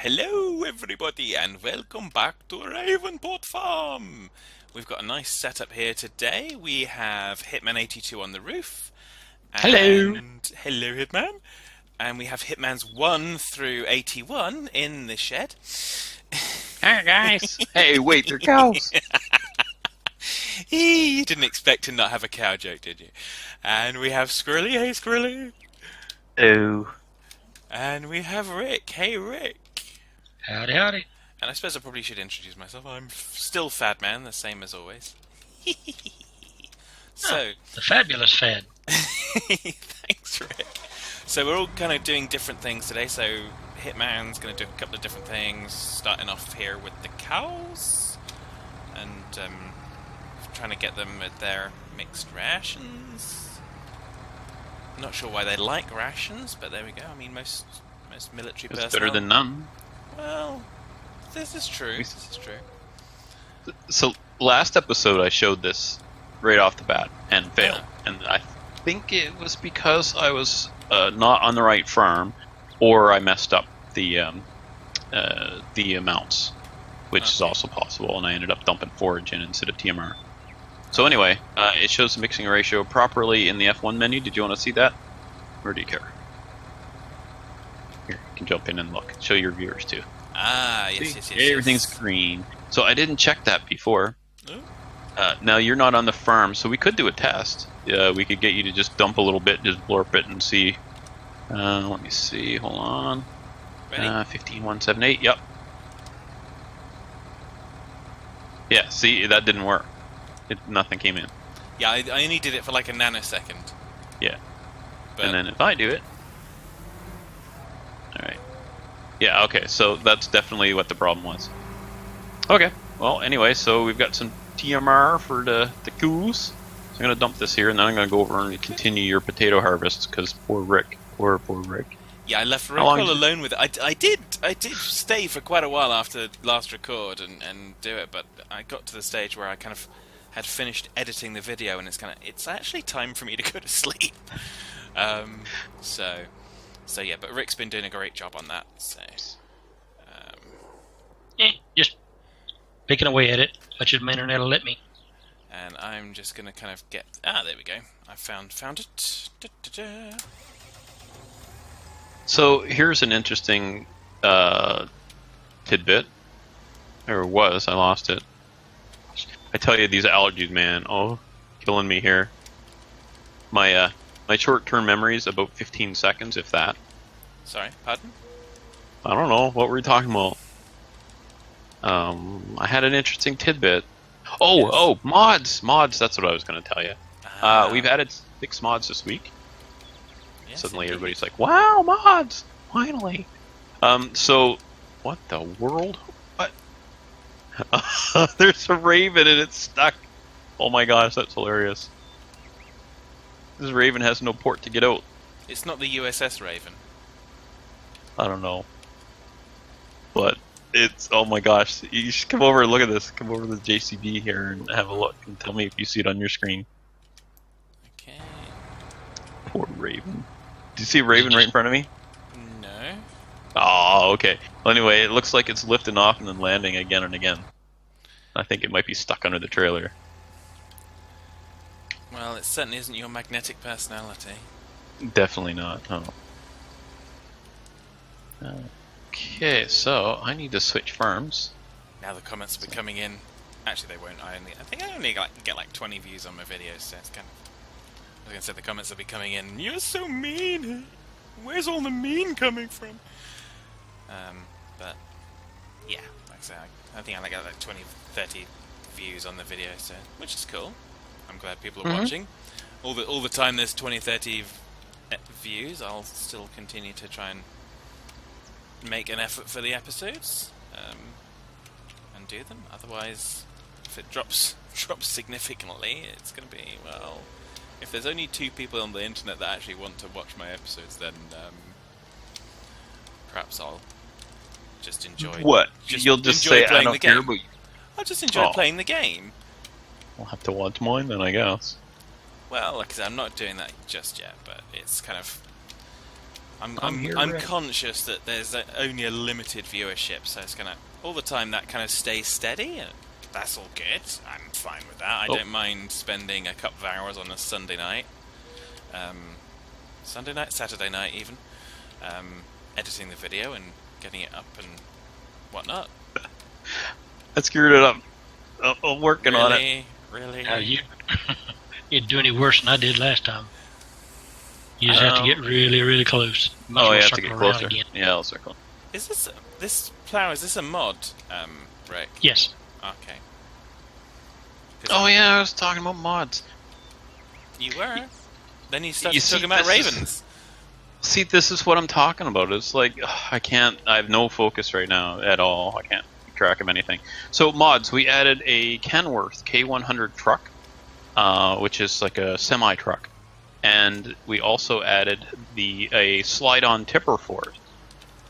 Hello everybody and welcome back to Ravenport Farm! We've got a nice setup here today. We have Hitman 82 on the roof. Hello. And hello Hitman! And we have Hitman's 1 through 81 in the shed. Hi guys. Hey, wait, they're cows. You didn't expect to not have a cow joke, did you? And we have Squirrelly. Hey Squirrelly! Oh. And we have Rick. Hey Rick! Howdy, howdy. And I suppose I probably should introduce myself. I'm still Fad Man, the same as always. So, The fabulous Fad. thanks, Rick. So we're all kind of doing different things today. So Hitman's going to do a couple of different things, starting off here with the cows, and trying to get them with their mixed rations. Not sure why they like rations, but there we go. I mean, most military personnel. It's better than none. Well, this is true. This is true. So last episode I showed this right off the bat and failed, Yeah. and I think it was because I was not on the right farm, or I messed up the amounts, which is also possible, and I ended up dumping forage in instead of TMR. So anyway, it shows the mixing ratio properly in the F1 menu. Did you want to see that, or do you care? Here, you can jump in and look. Show your viewers too. Ah, yes. Everything's green. So I didn't check that before. Oh. Now you're not on the farm, so we could do a test. We could get you to just dump a little bit, just blurp it and see. Let me see. Hold on. Ready? 15178. Yep. Yeah. See, that didn't work. Nothing came in. Yeah, I only did it for like a nanosecond. Yeah. But And then if I do it. All right. Yeah. Okay. So that's definitely what the problem was. Okay. Well, anyway, so we've got some TMR for the coos. So I'm gonna dump this here, and then I'm gonna go over and continue your potato harvest because poor Rick, poor Rick. yeah, I left Rick How long all did- alone with it. I did stay for quite a while after last record and do it, but I got to the stage where I kind of had finished editing the video, and it's actually time for me to go to sleep. So yeah, but Rick's been doing a great job on that. So Just picking away at it, much as my internet will let me. and I'm just gonna kind of get there we go. I found it. Da-da-da. So here's an interesting tidbit, or was. I lost it. I tell you, these allergies, man. Oh, killing me here. My short-term memory is about 15 seconds, if that. Sorry, pardon? I don't know. What were we talking about? I had an interesting tidbit. Oh, mods! Mods, that's what I was going to tell you. We've added 6 mods this week. Yes, Suddenly indeed. everybody's like, wow, mods! Finally! So, what the world? What? There's a raven and it's stuck! Oh my gosh, that's hilarious. This raven has no port to get out. It's not the USS Raven. I don't know. But it's, oh my gosh, you should come over and look at this. Come over to the JCB here and have a look and tell me if you see it on your screen. Okay. Poor raven. Do you see a raven right in front of me? No. Oh, okay. Well, anyway, it looks like it's lifting off and then landing again and again. I think it might be stuck under the trailer. Well, it certainly isn't your magnetic personality. Definitely not. Oh. Okay, so I need to switch farms. Now the comments will be coming in. Actually, they won't. I think I only get like 20 views on my videos, so it's kind of. I was gonna say the comments will be coming in. You're so mean. Where's all the mean coming from? But yeah, like I say, I think I got like 20, 30 views on the video, so which is cool. I'm glad people are watching. All the time there's 20, 30 views, I'll still continue to try and make an effort for the episodes and do them. Otherwise, if it drops significantly, it's going to be, well, if there's only 2 people on the internet that actually want to watch my episodes, then perhaps I'll just enjoy. What? You'll just enjoy say, I playing the don't care, game. but I'll just enjoy Oh. playing the game. I'll have to watch mine then, I guess. Well, like I said, I'm not doing that just yet, but it's kind of I'm conscious that there's only a limited viewership, so it's gonna all the time that kind of stays steady. And that's all good. I'm fine with that. I don't mind spending a couple of hours on a Sunday night, Saturday night even, editing the video and getting it up and whatnot. I screwed it up. I'm working on it. Really? You didn't do any worse than I did last time. You just have to get really, really close. You have to get closer. Again. Yeah, I'll circle. Is this plow? Is this a mod, Rick? Yes. Okay. Oh yeah, I was talking about mods. You were. Then you started talking about ravens. See, this is what I'm talking about. It's like I have no focus right now at all. I can't keep track of anything. So mods, we added a Kenworth K100 truck, which is like a semi truck. And we also added a slide-on tipper for it.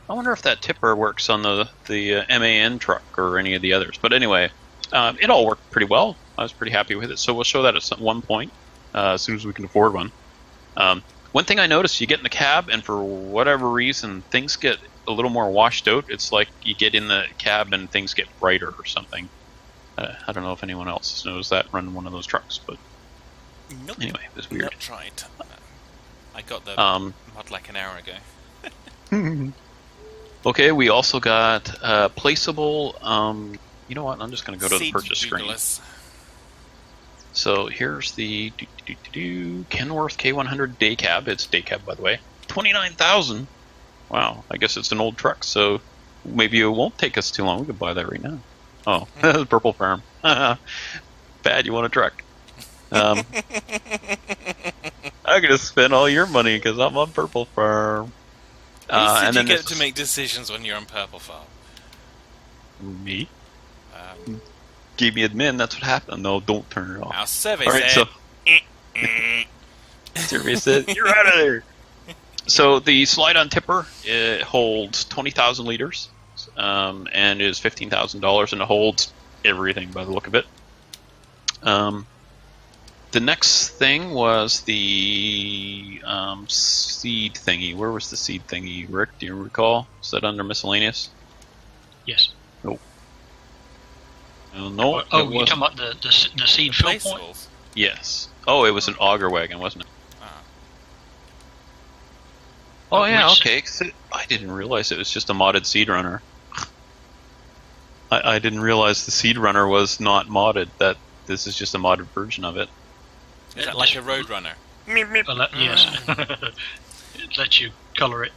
I wonder if that tipper works on the MAN truck or any of the others. But anyway, it all worked pretty well. I was pretty happy with it. So we'll show that at one point, as soon as we can afford one. One thing I noticed, you get in the cab, and for whatever reason, things get a little more washed out. It's like you get in the cab and things get brighter or something. I don't know if anyone else knows that running one of those trucks, but... Nope. Anyway, it was weird. Not tried. I got the mod like an hour ago. Okay, we also got placeable. You know what? I'm just going to go to the purchase screen. So here's the Kenworth K100 day cab. It's day cab, by the way. 29,000. Wow. I guess it's an old truck, so maybe it won't take us too long. We could buy that right now. Oh, Purple Farm. Bad. You want a truck? I'm gonna spend all your money because I'm on Purple Farm. And then you get to make decisions when you're on Purple Farm. Me? Gave me admin. That's what happened. No, don't turn it off. Our survey said. Survey said you're out of there. So the slide-on tipper, it holds 20,000 liters, and is $15,000, and it holds everything by the look of it. The next thing was the seed thingy. Where was the seed thingy, Rick? Do you recall? Was that under miscellaneous? Yes. Nope. No. Oh, you're talking about the seed fill point? Yes. Oh, it was an auger wagon, wasn't it? Oh yeah, okay. I didn't realize it was just a modded seed runner. I didn't realize the seed runner was not modded. That this is just a modded version of it. Is that like a Roadrunner? Yes. It lets you color it.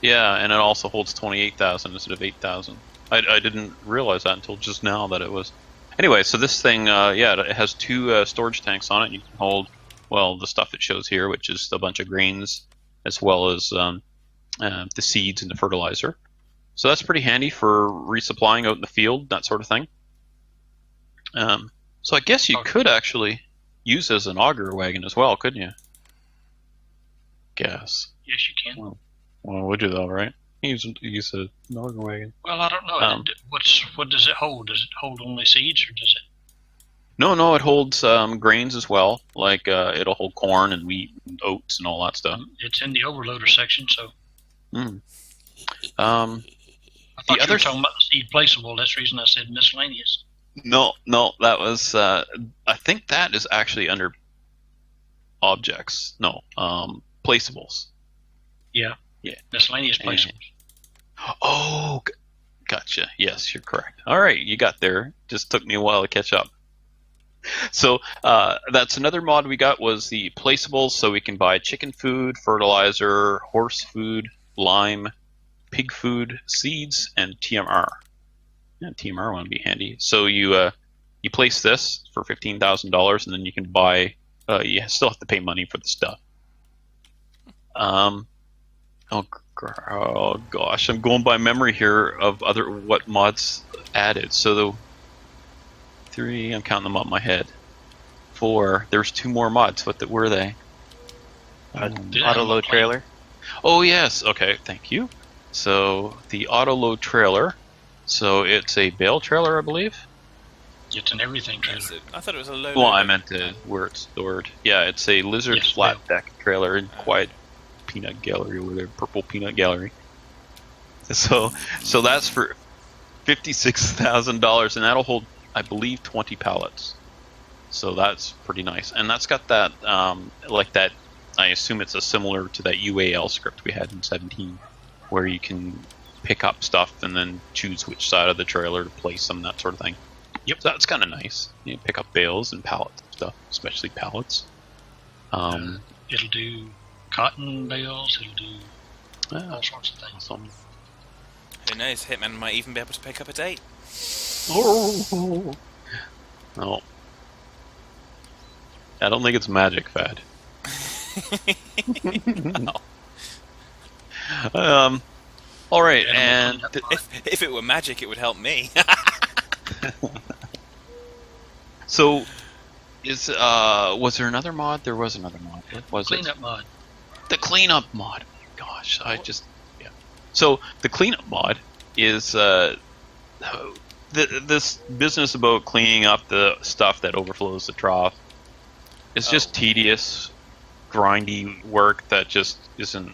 Yeah, and it also holds 28,000 instead of 8,000. I didn't realize that until just now that it was. Anyway, so this thing, it has two storage tanks on it. You can hold, well, the stuff it shows here, which is a bunch of grains, as well as the seeds and the fertilizer. So that's pretty handy for resupplying out in the field, that sort of thing. So I guess you could actually use it as an auger wagon as well, couldn't you? Guess. Yes, you can. Well, would you though, right? Use an auger wagon. Well, I don't know. What does it hold? Does it hold only seeds, or does it? No, it holds grains as well. Like it'll hold corn and wheat and oats and all that stuff. It's in the overloader section, so. I thought you were talking about the seed placeable. That's the reason I said miscellaneous. No, that was. I think that is actually under objects. No, placeables. Yeah. Miscellaneous placeables. Oh, gotcha. Yes, you're correct. All right, you got there. Just took me a while to catch up. So that's another mod we got was the placeables, so we can buy chicken food, fertilizer, horse food, lime, pig food, seeds, and TMR. Yeah, TMR would be handy. So you place this for $15,000, and then you can buy. You still have to pay money for the stuff. Oh gosh, I'm going by memory here of what mods added. So the 3, I'm counting them up in my head. 4, there's 2 more mods. What were they? Auto load trailer. Oh yes, okay, thank you. So the auto load trailer. So it's a bale trailer, I believe. It's an everything trailer. I thought it was a load. Well, I meant where it's stored. Yeah, it's a lizard flat deck trailer, and quite peanut gallery over there, purple peanut gallery. So that's for $56,000, and that'll hold, I believe, 20 pallets. So that's pretty nice, and that's got that like that. I assume it's a similar to that UAL script we had in 17, where you can pick up stuff and then choose which side of the trailer to place them, that sort of thing. Yep. So that's kind of nice. You pick up bales and pallets and stuff, especially pallets. It'll do cotton bales. It'll do all sorts of things. Awesome. Who knows? Hitman might even be able to pick up a date. Oh. No. I don't think it's magic, Fad. No. All right, and If it were magic, it would help me. so was there another mod? There was another mod. What was Cleanup mod. The cleanup mod. Gosh, So the cleanup mod is this business about cleaning up the stuff that overflows the trough. It's just tedious, grindy work that just isn't.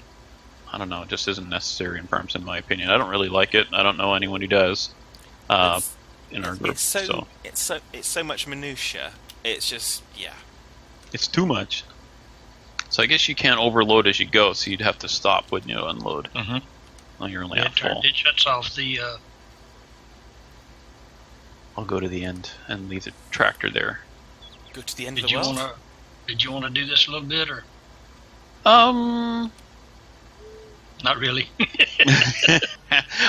I don't know. Just isn't necessary in farms, in my opinion. I don't really like it. I don't know anyone who does. In our group, it's so much minutia. It's just it's too much. So I guess you can't overload as you go. So you'd have to stop when you unload. Mm-hmm. Well, you're only at full. It shuts off the. I'll go to the end and leave the tractor there. Go to the end of the world. Did you want to do this a little bit, or? Not really.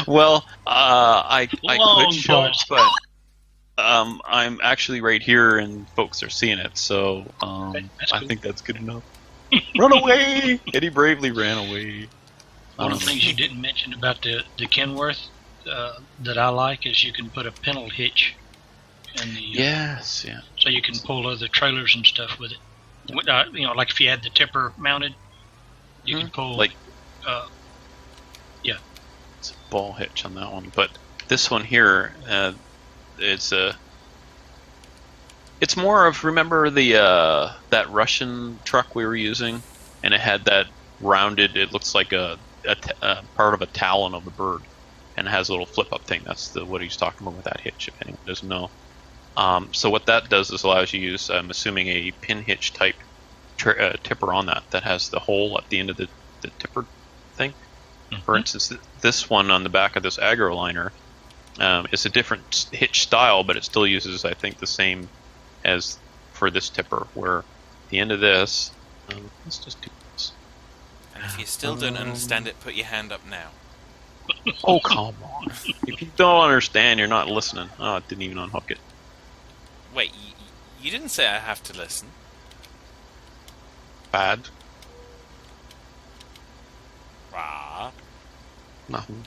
Well, I could show it, pause. but I'm actually right here and folks are seeing it, so That's I cool. think that's good enough. Run away! Eddie bravely ran away. One of the things you didn't mention about the Kenworth that I like is you can put a pintle hitch in the Yes, yeah. so you can pull other trailers and stuff with it. Like if you had the tipper mounted, you can pull like it's a ball hitch on that one, but this one here, it's more of, remember the that Russian truck we were using, and it had that rounded. It looks like a part of a talon of a bird, and it has a little flip up thing. That's what he's talking about with that hitch. If anyone doesn't know. So what that does is allows you to use, I'm assuming, a pin hitch type tipper on that has the hole at the end of the tipper thing. Mm-hmm. For instance, this one on the back of this agro liner is a different hitch style, but it still uses, I think, the same as for this tipper, where the end of this, let's just do this. And if you still don't understand it, put your hand up now. Oh, come on. If you don't understand, you're not listening. Oh, it didn't even unhook it. Wait, you didn't say I have to listen. Bad. Rah. Nothing.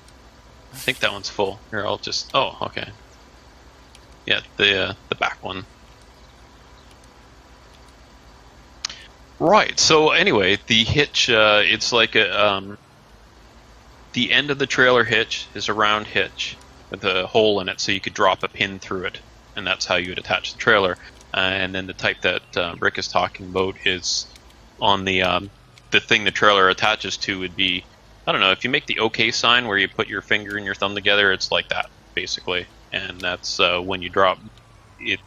I think that one's full. Here, I'll just. Oh, okay. Yeah, the back one. Right. So anyway, the hitch. It's like a. The end of the trailer hitch is a round hitch with a hole in it, so you could drop a pin through it, and that's how you would attach the trailer. And then the type that Rick is talking about is on the thing the trailer attaches to would be, I don't know, if you make the OK sign where you put your finger and your thumb together, it's like that basically, and that's when you drop it.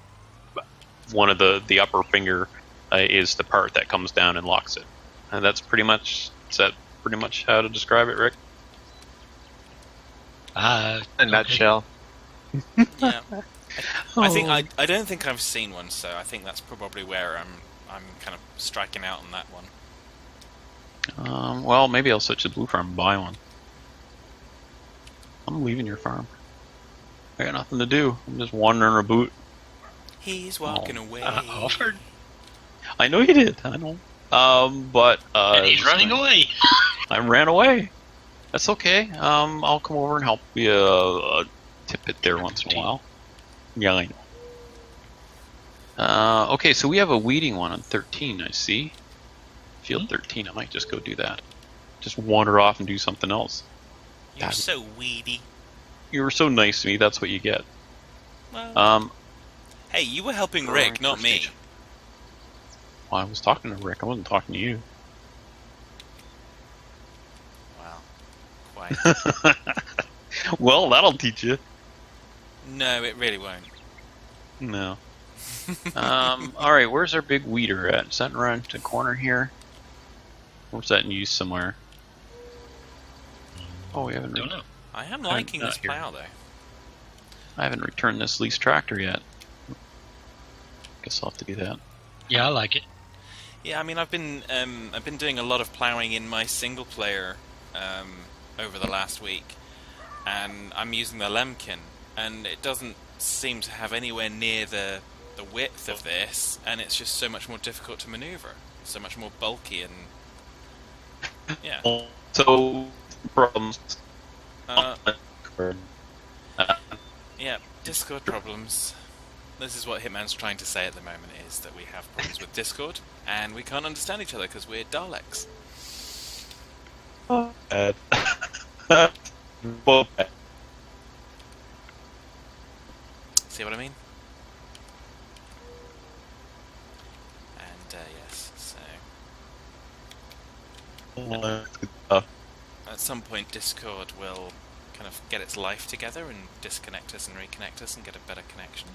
One of the upper finger is the part that comes down and locks it, and that's pretty much. Is that pretty much how to describe it, Rick? In a nutshell. Yeah. I don't think I've seen one, so I think that's probably where I'm kind of striking out on that one. Well, maybe I'll switch to Blue Farm and buy one. I'm leaving your farm. I got nothing to do. I'm just wandering about. He's walking away. Offered. I know you did. I know. But And he's running away. I ran away. That's okay. I'll come over and help you tip it there once in a while. Yeah, I know. Okay, so we have a weeding one on 13, I see. Field 13, I might just go do that. Just wander off and do something else. You're so weedy. You were so nice to me, that's what you get. Well, hey, you were helping Rick, not me. Well, I was talking to Rick, I wasn't talking to you. Well, that'll teach you. No, it really won't. No. Alright, where's our big weeder at? Is that around the corner here? Or is that in use somewhere? Oh, we haven't. Don't know. I am liking not this here. plow, though. I haven't returned this leased tractor yet. Guess I'll have to do that. Yeah, I like it. Yeah, I mean, I've been doing a lot of ploughing in my single player over the last week, and I'm using the Lemkin, and it doesn't seem to have anywhere near the width of this, and it's just so much more difficult to maneuver, so much more bulky, and yeah. So, problems. Yeah, Discord problems. This is what Hitman's trying to say at the moment, is that we have problems with Discord, and we can't understand each other because we're Daleks. See what I mean? And, yes, so... At some point, Discord will kind of get its life together and disconnect us and reconnect us and get a better connection.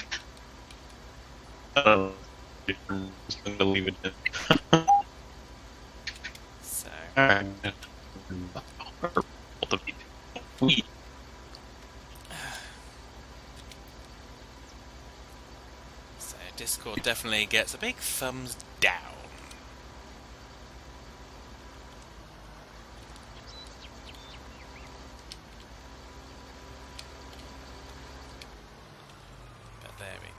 Just gonna leave it. So, so Discord definitely gets a big thumbs down. But there we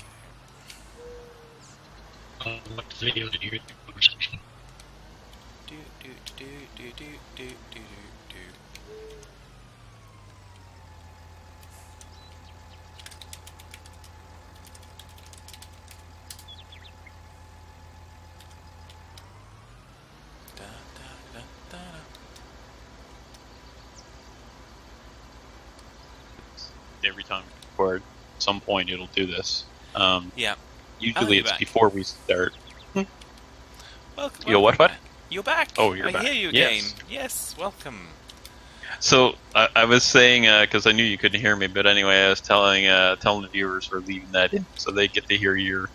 go. What video did you hear the conversation? Do do do do do do do do do. Da, da, da, da, da. Every time we record, at some point it'll do this. Yeah. Usually be it's back. before we start. Welcome. Yo, what? You're back. Oh, you're I back. hear you Yes. again. Yes, welcome. So I was saying, because I knew you couldn't hear me, but anyway, I was telling the viewers we're leaving that in, so they get to hear your.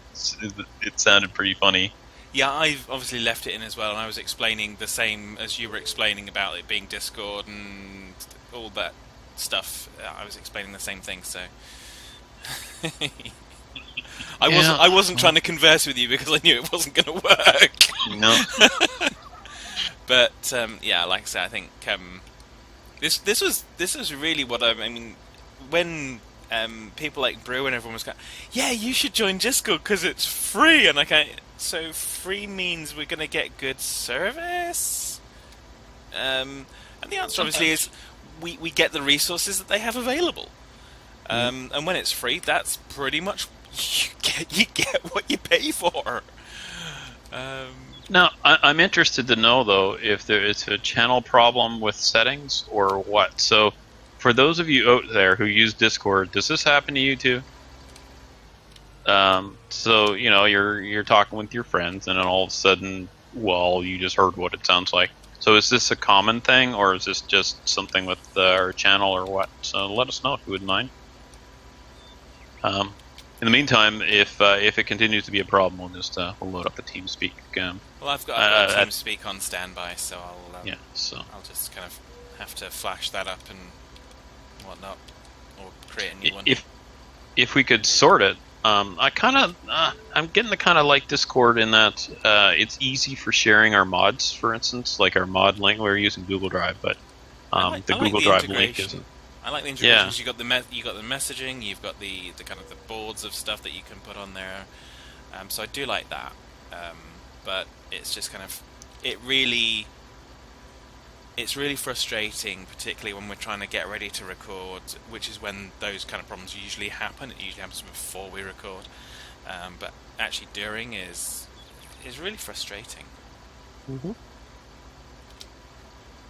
It sounded pretty funny. Yeah, I've obviously left it in as well, and I was explaining the same as you were explaining about it being Discord and all that stuff. I was explaining the same thing, so I wasn't trying to converse with you because I knew it wasn't going to work. No. But yeah, like I said, I think this was really what I mean when people like Brew and everyone was going, yeah, you should join Discord because it's free, and so free means we're going to get good service, and the answer obviously is we get the resources that they have available, and when it's free, that's pretty much you get what you pay for. Now, I'm interested to know, though, if there is a channel problem with settings or what. So, for those of you out there who use Discord, does this happen to you too? So, you know, you're talking with your friends, and then all of a sudden, well, you just heard what it sounds like. So, is this a common thing, or is this just something with our channel, or what? So, let us know if you wouldn't mind. In the meantime, if it continues to be a problem, we'll just we'll load up the TeamSpeak. Well, I've got TeamSpeak on standby, so I'll just kind of have to flash that up and whatnot, or create a new one. If we could sort it, I'm getting the kind of like Discord in that it's easy for sharing our mods, for instance, like our mod link. We're using Google Drive, but the Google Drive link isn't. I like the integrations. You got the messaging. You've got the kind of the boards of stuff that you can put on there. So I do like that. But it's just kind of it's really frustrating, particularly when we're trying to get ready to record, which is when those kind of problems usually happen. It usually happens before we record, but actually during is really frustrating. Mm-hmm.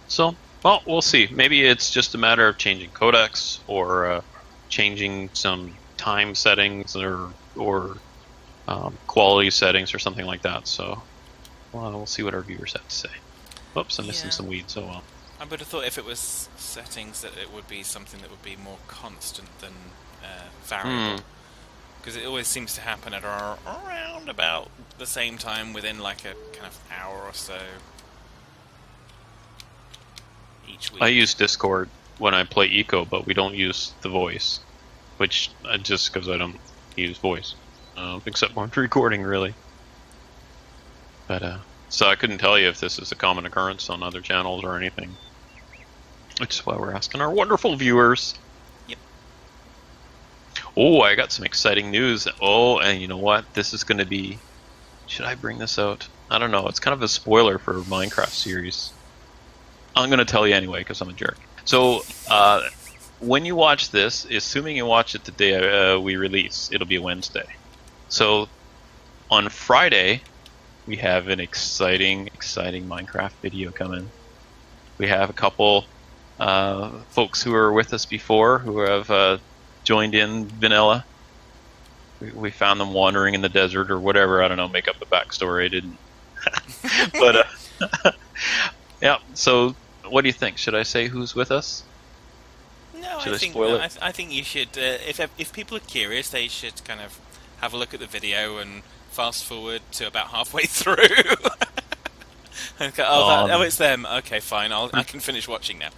So. Well, we'll see. Maybe it's just a matter of changing codecs or changing some time settings or quality settings or something like that. So we'll see what our viewers have to say. Oops, I'm missing some weeds. Oh well. I would have thought if it was settings that it would be something that would be more constant than variable. Because it always seems to happen at around about the same time within like a kind of hour or so each week. I use Discord when I play Eco, but we don't use the voice, which just because I don't use voice, except when recording, really. But so I couldn't tell you if this is a common occurrence on other channels or anything. Which is why we're asking our wonderful viewers. Yep. Oh, I got some exciting news. Oh, and you know what? This is going to be... Should I bring this out? I don't know. It's kind of a spoiler for Minecraft series. I'm going to tell you anyway, because I'm a jerk. So, when you watch this, assuming you watch it the day we release, it'll be Wednesday. So, on Friday, we have an exciting Minecraft video coming. We have a couple folks who were with us before who have joined in vanilla. We found them wandering in the desert or whatever. I don't know. Make up the backstory. I didn't. But yeah. So, what do you think? Should I say who's with us? No, Should I I think spoil it? I think you should. If people are curious, they should kind of have a look at the video and fast forward to about halfway through. Okay, it's them. Okay, fine. I can finish watching now.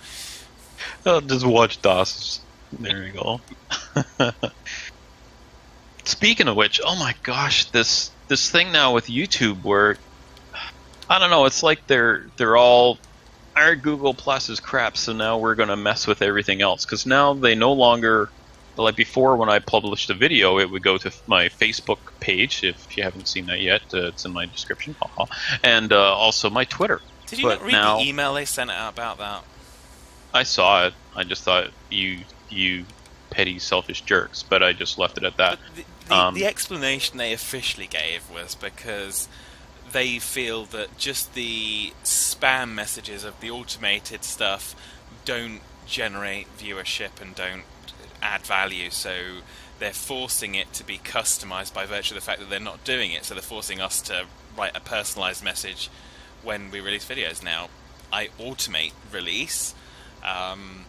I'll just watch DOS. There you go. Speaking of which, oh my gosh, this thing now with YouTube where I don't know, it's like they're all our Google Plus is crap, so now we're gonna mess with everything else because now they no longer. Like before, when I published a video, it would go to my Facebook page. If you haven't seen that yet, it's in my description. And also my Twitter. Did you not read the email they sent out about that? I saw it. I just thought you petty, selfish jerks, but I just left it at that. The explanation they officially gave was because they feel that just the spam messages of the automated stuff don't generate viewership and don't add value, so they're forcing it to be customized by virtue of the fact that they're not doing it, so they're forcing us to write a personalized message when we release videos. Now, I automate release, and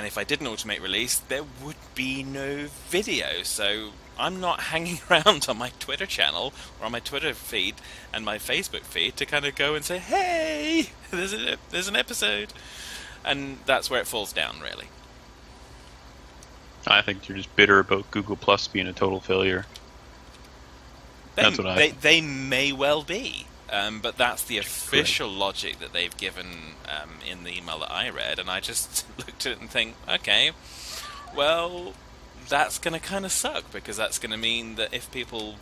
if I didn't automate release, there would be no video, so I'm not hanging around on my Twitter channel or on my Twitter feed and my Facebook feed to kind of go and say, hey, there's an episode, and that's where it falls down, really. I think you're just bitter about Google Plus being a total failure. That's what they may well be, but that's the official logic that they've given in the email that I read, and I just looked at it and think, okay, well, that's going to kind of suck, because that's going to mean that if people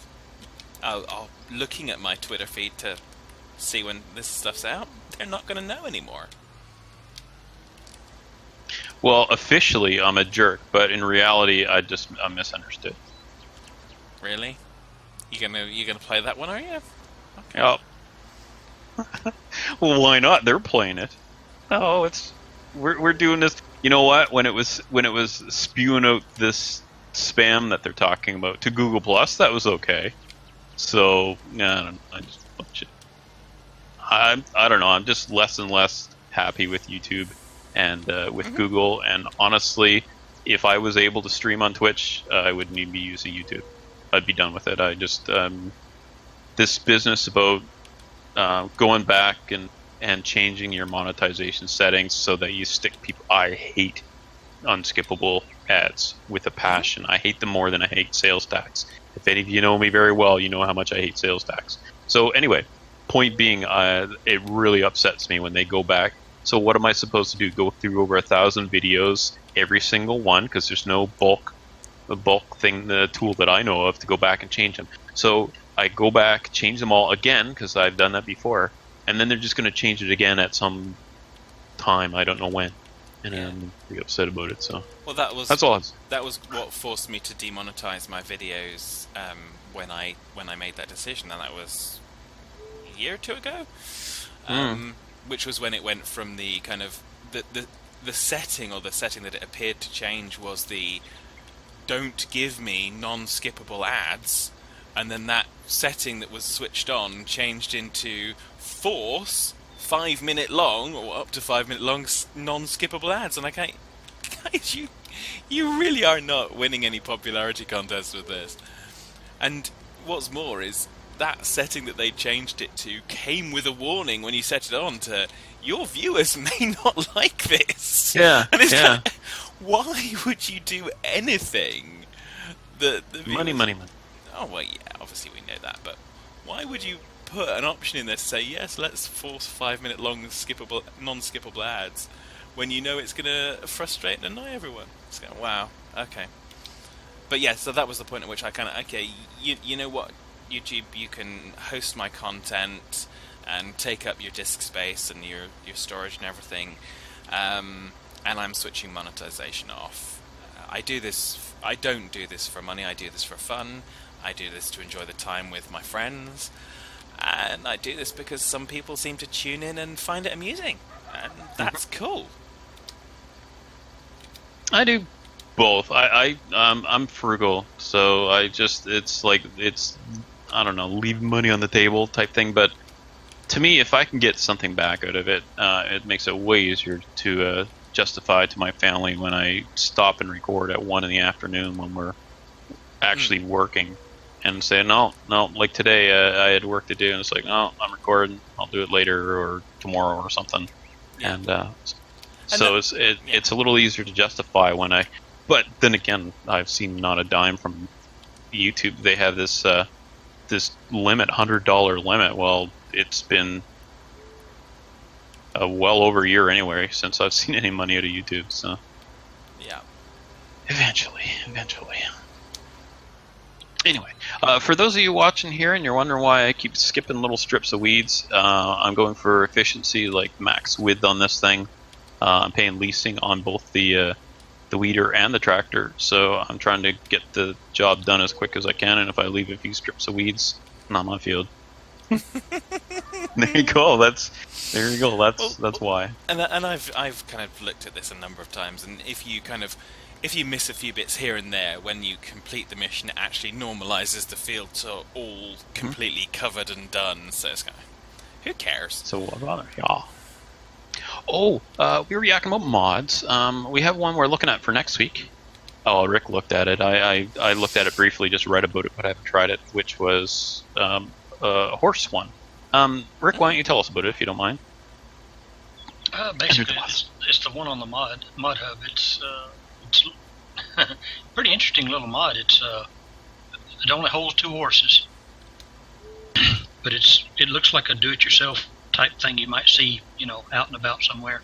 are looking at my Twitter feed to see when this stuff's out, they're not going to know anymore. Well, officially, I'm a jerk, but in reality, I'm misunderstood. Really? You gonna play that one, are you? Okay. Oh. Well, why not? They're playing it. Oh, we're doing this. You know what? When it was spewing out this spam that they're talking about to Google Plus, that was okay. So I don't know. I'm just less and less happy with YouTube and with Google. And honestly, if I was able to stream on Twitch, I wouldn't even be using YouTube. I'd be done with it. I just this business about going back and changing your monetization settings so that you stick people. I hate unskippable ads with a passion. I hate them more than I hate sales tax. If any of you know me very well, you know how much I hate sales tax. So anyway, point being, it really upsets me when they go back. So what am I supposed to do? Go through over 1,000 videos, every single one, because there's no bulk thing, the tool that I know of to go back and change them. So I go back, change them all again, because I've done that before, and then they're just going to change it again at some time. I don't know when, and I'm pretty upset about it. So that's all. That was what forced me to demonetize my videos when I made that decision, and that was a year or two ago. Which was when it went from the kind of the setting that it appeared to change was the don't give me non-skippable ads, and then that setting that was switched on changed into force 5-minute long or up to 5-minute long non-skippable ads, and I can't. Guys, you really are not winning any popularity contests with this. And what's more is that setting that they changed it to came with a warning when you set it on to your viewers may not like this. Yeah, and it's yeah. like, why would you do anything that the viewers... Money. Oh well, yeah, obviously we know that, but why would you put an option in there to say yes, let's force 5-minute long non-skippable ads when you know it's going to frustrate and annoy everyone? It's going, wow, okay. But yeah, so that was the point at which I kind of, okay, you know what, YouTube, you can host my content and take up your disk space and your storage and everything, and I'm switching monetization off. I don't do this for money, I do this for fun, I do this to enjoy the time with my friends, and I do this because some people seem to tune in and find it amusing, and that's cool. I do both. I'm frugal, so it's I don't know, leave money on the table type thing. But to me, if I can get something back out of it, it makes it way easier to justify to my family when I stop and record at 1 in the afternoon when we're actually working, and say no, like today I had work to do, and it's like, no, I'm recording, I'll do it later or tomorrow or something. Yeah. And so it's a little easier to justify when I. But then again, I've seen not a dime from YouTube. They have this this limit, $100 limit. Well, it's been well over a year anyway since I've seen any money out of YouTube. So yeah, eventually. Anyway, for those of you watching here and you're wondering why I keep skipping little strips of weeds, I'm going for efficiency, like max width on this thing. I'm paying leasing on both the weeder and the tractor, so I'm trying to get the job done as quick as I can, and if I leave a few strips of weeds, not my field. There you go. That's why. And I've kind of looked at this a number of times, and if you miss a few bits here and there, when you complete the mission, it actually normalizes the field to all completely covered and done. So it's kind of, who cares? So what about it? Yeah. Oh, we were yakking about mods. We have one we're looking at for next week. Oh, Rick looked at it. I looked at it briefly, just read about it, but I haven't tried it, which was a horse one. Rick, why don't you tell us about it, if you don't mind? Basically, it's the one on the mod hub. It's pretty interesting little mod. It only holds 2 horses, but it looks like a do-it-yourself type thing you might see, out and about somewhere.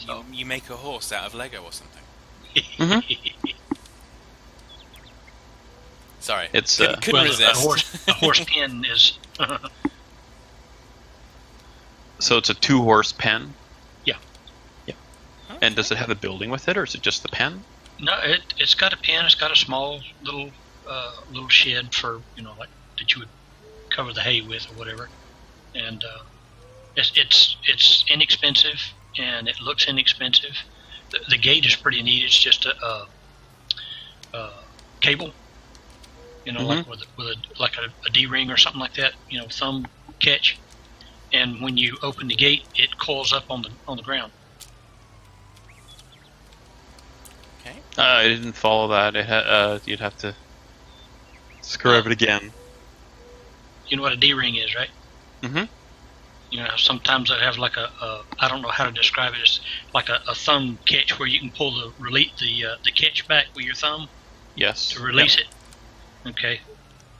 Well, you make a horse out of Lego or something. Sorry, it's couldn't resist. A horse pen is. So it's a 2-horse pen. Yeah. Okay. And does it have a building with it, or is it just the pen? No, it's got a pen. It's got a small little shed for like that you would cover the hay with or whatever. And it's inexpensive, and it looks inexpensive. The gate is pretty neat. It's just a cable, like with a D-ring or something like that. Thumb catch, and when you open the gate, it coils up on the ground. Okay. I didn't follow that. You'd have to describe it again. You know what a D-ring is, right? Sometimes I have like I don't know how to describe it. It's like a thumb catch where you can pull the catch back with your thumb. Yes. To release it. Okay.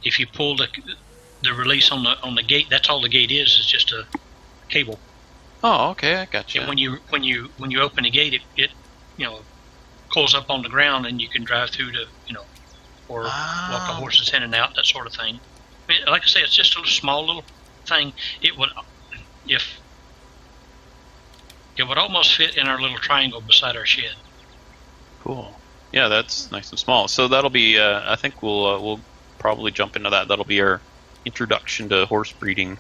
If you pull the release on the gate, that's all the gate is. It's just a cable. Oh, okay, I got you. And when you open the gate, it coils up on the ground, and you can drive through to or walk the horses in and out, that sort of thing. I mean, like I say, it's just a small little thing. It would almost fit in our little triangle beside our shed. Cool. Yeah, that's nice and small. So that'll be. I think we'll probably jump into that. That'll be our introduction to horse breeding.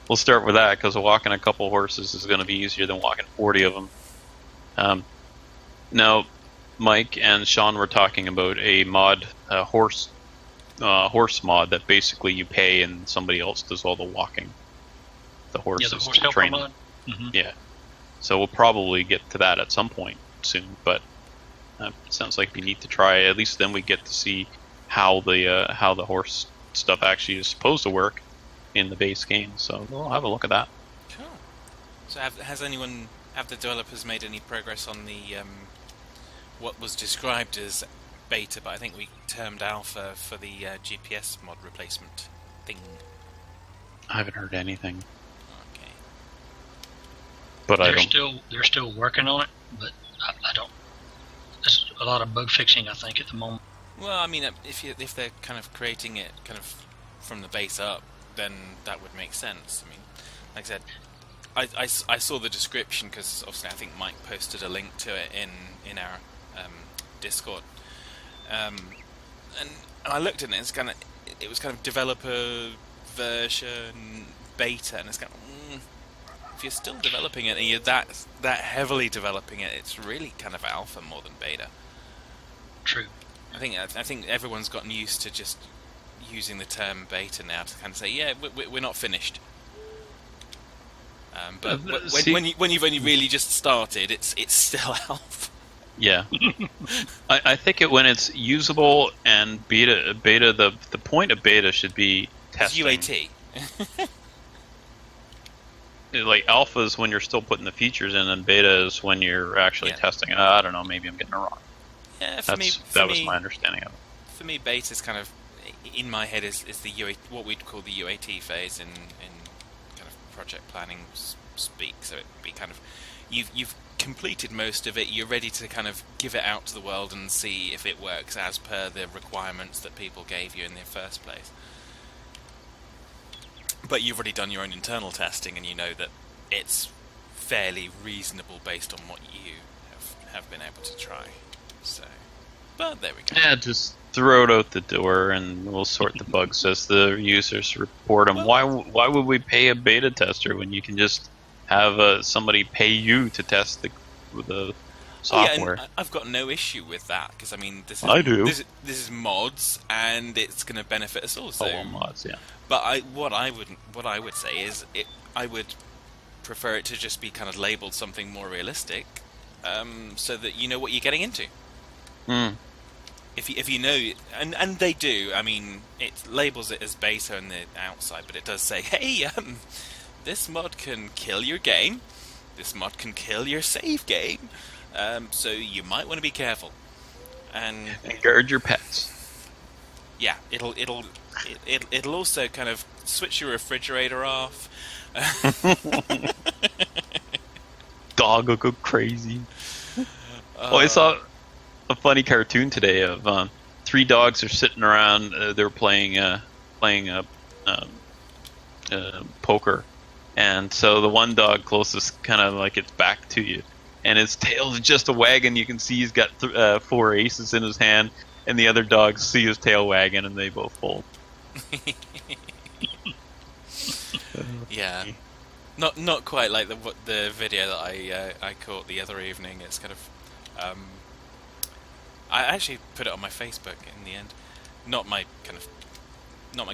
We'll start with that because walking a couple horses is going to be easier than walking 40 of them. Now, Mike and Sean were talking about a mod, horse mod that basically you pay and somebody else does all the walking. the horses the horse to helper train them. mod. Mm-hmm. Yeah. So we'll probably get to that at some point soon, but it sounds like we need to try. At least then we get to see how the horse stuff actually is supposed to work in the base game. So we'll have a look at that. Cool. So have the developers made any progress on the what was described as beta, but I think we termed alpha for the GPS mod replacement thing? I haven't heard anything, Okay. but They're still working on it, but I don't. There's a lot of bug fixing, I think, at the moment. Well, I mean, if they're kind of creating it kind of from the base up, then that would make sense. I mean, like I said, I saw the description because obviously I think Mike posted a link to it in our Discord, and I looked at it. It was kind of developer version beta, and it's kind of if you're still developing it and you're that heavily developing it, it's really kind of alpha more than beta. True. I think everyone's gotten used to just using the term beta now to kind of say, yeah, we're not finished. But when you've only really just started, it's still alpha. Yeah. I think when it's usable and beta the point of beta should be testing. It's UAT. Like alpha is when you're still putting the features in, and beta is when you're actually testing. I don't know, maybe I'm getting it wrong. Yeah, that was my understanding of it. For me, beta is kind of in my head is the UAT, what we'd call the UAT phase in kind of project planning speak. So it'd be kind of you've completed most of it. You're ready to kind of give it out to the world and see if it works as per the requirements that people gave you in the first place. But you've already done your own internal testing, and you know that it's fairly reasonable based on what you have been able to try. So, but there we go. Yeah, just throw it out the door, and we'll sort the bugs as the users report them. Why would we pay a beta tester when you can just have somebody pay you to test the software? Yeah, and I've got no issue with that because I mean, this is mods, and it's going to benefit us all. So mods, yeah. But what I would say is I would prefer it to just be kind of labeled something more realistic, so that you know what you're getting into. Mm. If you know, and they do. I mean, it labels it as beta on the outside, but it does say, hey, this mod can kill your game. This mod can kill your save game. So you might want to be careful. And guard your pets. Yeah, it'll also kind of switch your refrigerator off. Dog will go crazy. I saw a funny cartoon today of 3 dogs are sitting around. They're playing poker, and so the one dog closest kind of like its back to you, and his tail's just a wagging. You can see he's got 4 aces in his hand, and the other dogs see his tail wagging, and they both fold. Yeah, not quite like the video that I caught the other evening. It's kind of I actually put it on my Facebook in the end, not my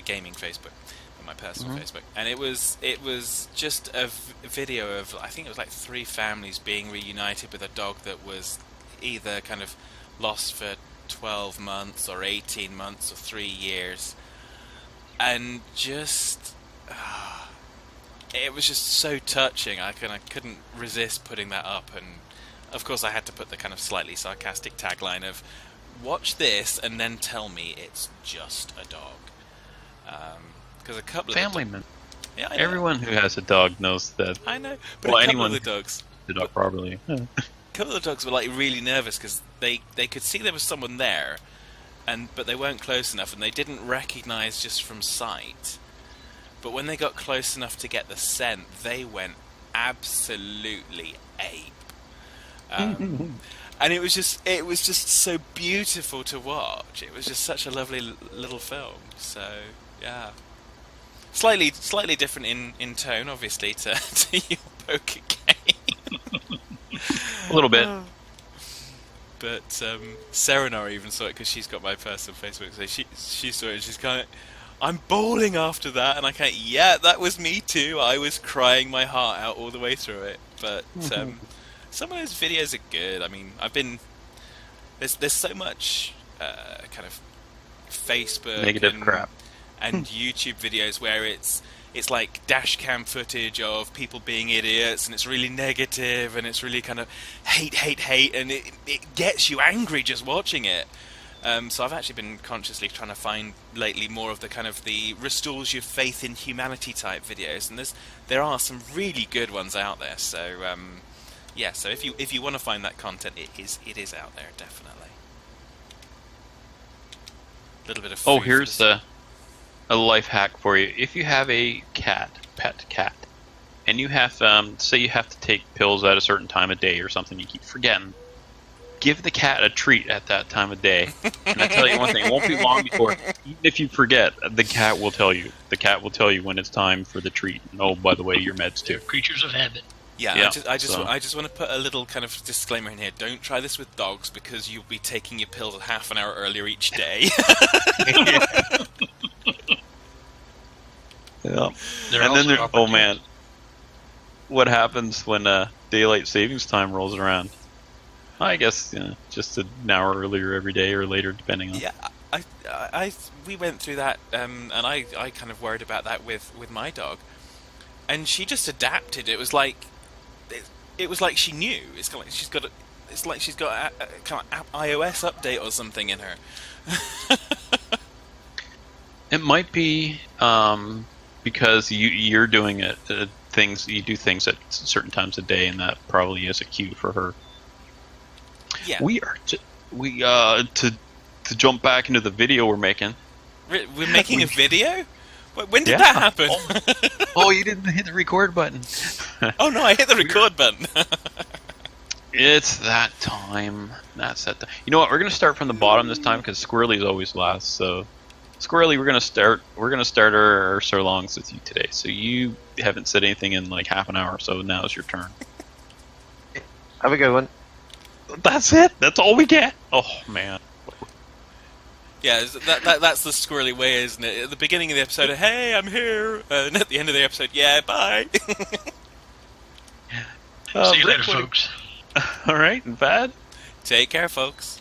gaming Facebook, but my personal Facebook, and it was just a video of, I think it was like 3 families being reunited with a dog that was either kind of lost for 12 months or 18 months or 3 years, and just it was just so touching. I couldn't resist putting that up, and of course I had to put the kind of slightly sarcastic tagline of watch this and then tell me it's just a dog, because a couple family of man. Yeah, I know. Everyone who has a dog knows that. I know, but a couple of the dogs, the dog properly. a couple of the dogs were like really nervous because they could see there was someone there, but they weren't close enough, and they didn't recognize just from sight. But when they got close enough to get the scent, they went absolutely ape. And it was just so beautiful to watch. It was just such a lovely little film. So yeah, slightly different in tone, obviously, to your poker game. A little bit. But Serenor even saw it because she's got my personal Facebook. So she saw it, and she's kind of, I'm bawling after that, and I can't. Yeah, that was me too. I was crying my heart out all the way through it. But some of those videos are good. I mean, there's so much kind of Facebook Negative crap. and YouTube videos where it's like dash cam footage of people being idiots, and it's really negative, and it's really kind of hate, and it gets you angry just watching it. So I've actually been consciously trying to find lately more of the kind of the restores your faith in humanity type videos, and there are some really good ones out there. So yeah, so if you want to find that content, it is out there, definitely. A little bit of food. Oh, here's a life hack for you. If you have a pet cat, and you have say you have to take pills at a certain time of day or something, you keep forgetting, give the cat a treat at that time of day. And I tell you one thing, it won't be long before, even if you forget, the cat will tell you. The cat will tell you when it's time for the treat. And oh, by the way, your meds too. Creatures of habit. Yeah, I just want to put a little kind of disclaimer in here. Don't try this with dogs, because you'll be taking your pills half an hour earlier each day. Yeah. And then oh man, what happens when daylight savings time rolls around? I guess just an hour earlier every day or later, depending on. Yeah, we went through that, and I kind of worried about that with my dog, and she just adapted. It was like she knew. It's kind of like she's got a kind of iOS update or something in her. It might be because you're doing it you do things at certain times of day, and that probably is a cue for her. Yeah. To jump back into the video we're making. We're making a video? When did that happen? Oh, you didn't hit the record button. Oh no, I hit the record button. It's that time. That's that time. You know what? We're gonna start from the bottom this time, because Squirrelly is always last. So, Squirrelly, we're gonna start our so-longs with you today. So you haven't said anything in like half an hour, so now it's your turn. Have a good one. That's it. That's all we get. Oh man. Yeah, that's the Squirrely way, isn't it? At the beginning of the episode, hey, I'm here, and at the end of the episode, yeah, bye. See you later, folks. All right, and Bad. Take care, folks.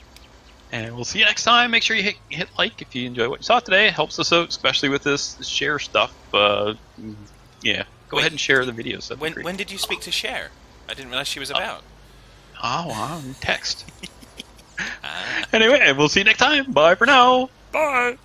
And we'll see you next time. Make sure you hit like if you enjoy what you saw today. It helps us out, especially with this share stuff. Yeah, go ahead and share the videos. When did you speak to Cher? I didn't realize she was about. Text. Anyway, we'll see you next time. Bye for now. Bye.